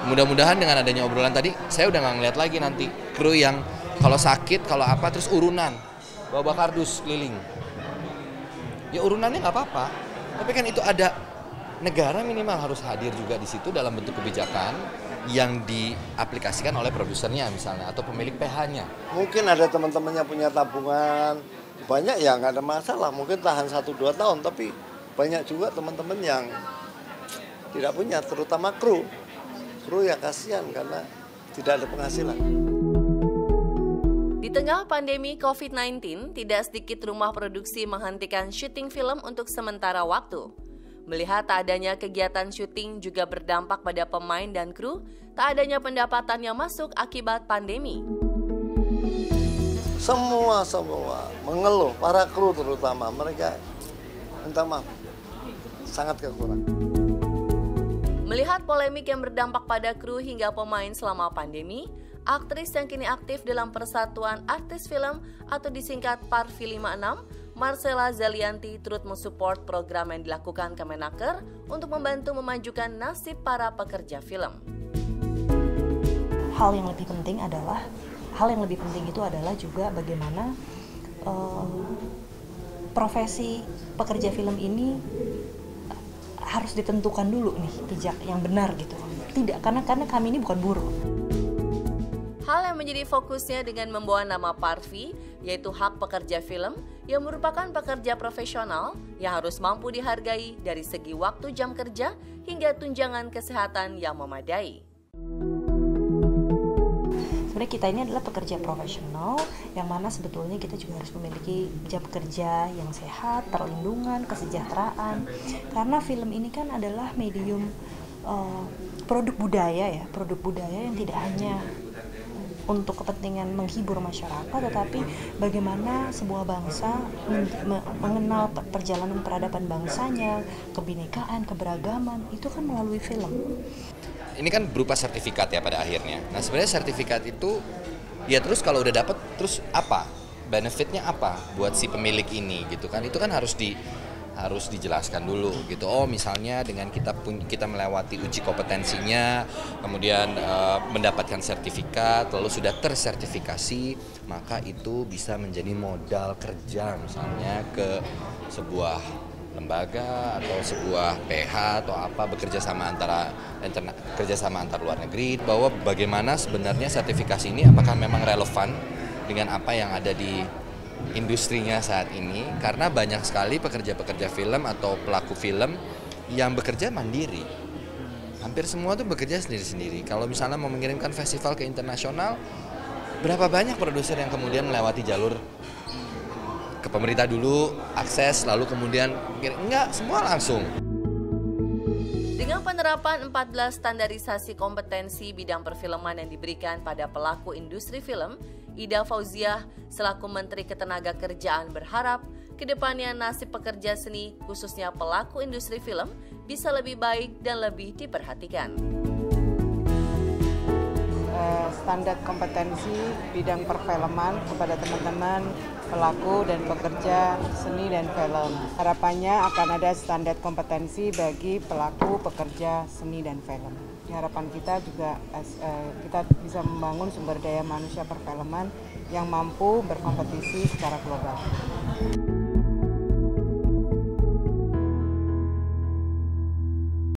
Mudah-mudahan dengan adanya obrolan tadi, saya udah nggak ngeliat lagi nanti kru yang kalau sakit, kalau apa, terus urunan, bawa kardus keliling. Ya urunannya nggak apa-apa, tapi kan itu ada negara minimal harus hadir juga di situ dalam bentuk kebijakan yang diaplikasikan oleh produsernya misalnya atau pemilik PH-nya. Mungkin ada teman-teman yang punya tabungan, banyak ya nggak ada masalah, mungkin tahan 1-2 tahun, tapi banyak juga teman-teman yang tidak punya, terutama kru yang kasihan karena tidak ada penghasilan. Di tengah pandemi COVID-19, tidak sedikit rumah produksi menghentikan syuting film untuk sementara waktu. Melihat tak adanya kegiatan syuting juga berdampak pada pemain dan kru, tak adanya pendapatan yang masuk akibat pandemi. Semua mengeluh, para kru terutama, mereka minta maaf, sangat kekurangan. Melihat polemik yang berdampak pada kru hingga pemain selama pandemi, aktris yang kini aktif dalam Persatuan Artis Film atau disingkat Parvi 56, Marcella Zalianti turut mensupport program yang dilakukan Kemenaker untuk membantu memajukan nasib para pekerja film. Hal yang lebih penting itu adalah juga bagaimana profesi pekerja film ini harus ditentukan dulu nih pijak yang benar gitu. Tidak, karena kami ini bukan buruh. Hal yang menjadi fokusnya dengan membawa nama Parvi, yaitu hak pekerja film yang merupakan pekerja profesional yang harus mampu dihargai dari segi waktu jam kerja hingga tunjangan kesehatan yang memadai. Sebenarnya kita ini adalah pekerja profesional yang mana sebetulnya kita juga harus memiliki jam kerja yang sehat, perlindungan, kesejahteraan. Karena film ini kan adalah medium produk budaya yang tidak hanya untuk kepentingan menghibur masyarakat, tetapi bagaimana sebuah bangsa mengenal perjalanan peradaban bangsanya, kebinekaan, keberagaman, itu kan melalui film. Ini kan berupa sertifikat ya pada akhirnya. Nah sebenarnya sertifikat itu, ya terus kalau udah dapet, terus apa? Benefitnya apa buat si pemilik ini gitu kan? Itu kan harus dijelaskan dulu gitu. Oh misalnya dengan kita melewati uji kompetensinya, kemudian mendapatkan sertifikat, lalu sudah tersertifikasi, maka itu bisa menjadi modal kerja misalnya ke sebuah lembaga atau sebuah PH atau apa, kerjasama antar luar negeri, bahwa bagaimana sebenarnya sertifikasi ini apakah memang relevan dengan apa yang ada di industrinya saat ini, karena banyak sekali pekerja-pekerja film atau pelaku film yang bekerja mandiri. Hampir semua tuh bekerja sendiri-sendiri. Kalau misalnya mau mengirimkan festival ke internasional, berapa banyak produser yang kemudian melewati jalur ke pemerintah dulu, akses, lalu kemudian enggak, semua langsung. Dengan penerapan 14 standarisasi kompetensi bidang perfilman yang diberikan pada pelaku industri film, Ida Fauziah selaku Menteri Ketenagakerjaan berharap kedepannya nasib pekerja seni, khususnya pelaku industri film, bisa lebih baik dan lebih diperhatikan. Standar kompetensi bidang perfilman kepada teman-teman pelaku dan pekerja seni dan film. Harapannya akan ada standar kompetensi bagi pelaku pekerja seni dan film. Harapan kita juga kita bisa membangun sumber daya manusia perfilman yang mampu berkompetisi secara global.